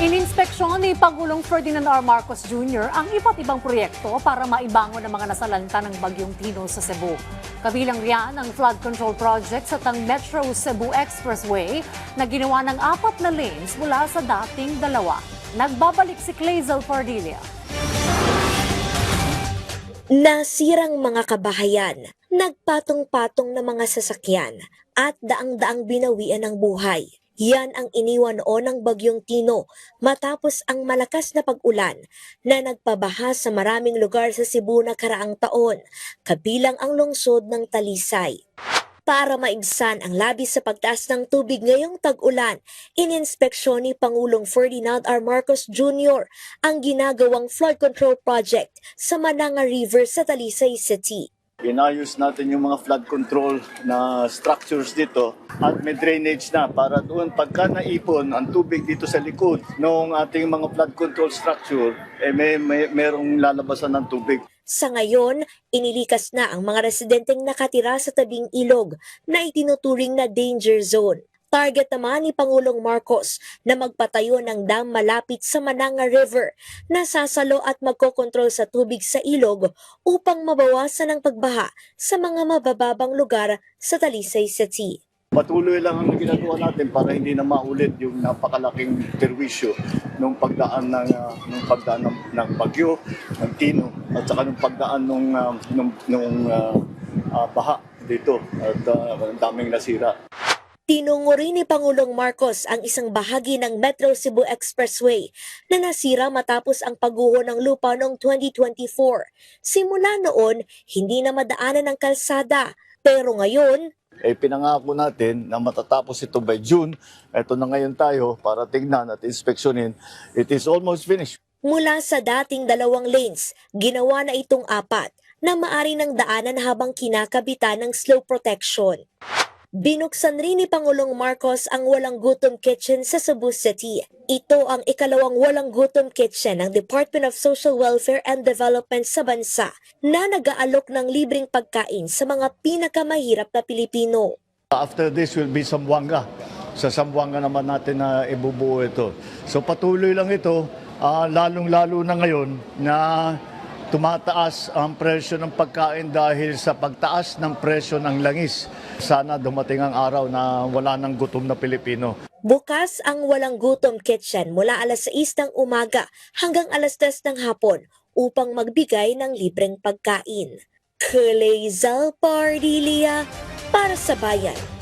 Ininspeksyon ni Pangulong Ferdinand R. Marcos Jr. ang iba't ibang proyekto para maibangon ang mga nasalanta ng Bagyong Tino sa Cebu. Kabilang riyan ang flood control project sa Tang Metro Cebu Expressway na ginawa ng 4 na lanes mula sa dating 2. Nagbabalik si Clazel Pardilia. Nasirang mga kabahayan, nagpatong-patong na mga sasakyan at daang-daang binawian ng buhay. Yan ang iniwan noon ng Bagyong Tino matapos ang malakas na pag-ulan na nagpabaha sa maraming lugar sa Cebu na karaang taon, kabilang ang lungsod ng Talisay. Para maibsan ang labis sa pagtaas ng tubig ngayong tag-ulan, ininspeksyon ni Pangulong Ferdinand R. Marcos Jr. ang ginagawang flood control project sa Mananga River sa Talisay City. Inayos natin yung mga flood control na structures dito at may drainage na para doon pagka naipon ang tubig dito sa likod ng ating mga flood control structure, merong lalabasan ng tubig. Sa ngayon, inilikas na ang mga residenteng nakatira sa tabing ilog na itinuturing na danger zone. Target naman ni Pangulong Marcos na magpatayo ng dam malapit sa Mananga River na sasalo at magkokontrol sa tubig sa ilog upang mabawasan ang pagbaha sa mga mabababang lugar sa Talisay City. Patuloy lang ang ginagawa natin para hindi na maulit yung napakalaking perwisyo nung pagdaan ng bagyo, ng Tino, at saka nung pagdaan nung baha dito at ang daming nasira. Tinungo rin ni Pangulong Marcos ang isang bahagi ng Metro Cebu Expressway na nasira matapos ang pagguho ng lupa noong 2024. Simula noon, hindi na madaanan ng kalsada. Pero ngayon, Pinangako natin na matatapos ito by June. Ito na ngayon tayo para tignan at inspeksyonin. It is almost finished. mula sa dating 2 lanes, ginawa na itong 4 na maari ng daanan habang kinakabitan ng slow protection. Binuksan rin ni Pangulong Marcos ang Walang Gutom Kitchen sa Cebu City. Ito ang ikalawang Walang Gutom Kitchen ng Department of Social Welfare and Development sa bansa na nag-aalok ng libreng pagkain sa mga pinakamahirap na Pilipino. After this will be Zamboanga. Sa Zamboanga naman natin na ibubuo ito. So patuloy lang ito, lalong-lalo na ngayon na tumataas ang presyo ng pagkain dahil sa pagtaas ng presyo ng langis. Sana dumating ang araw na wala nang gutom na Pilipino. Bukas ang Walang Gutom Kitchen mula alas 6 ng umaga hanggang alas 10 ng hapon upang magbigay ng libreng pagkain. Clazel Pardilia para sa Bayan.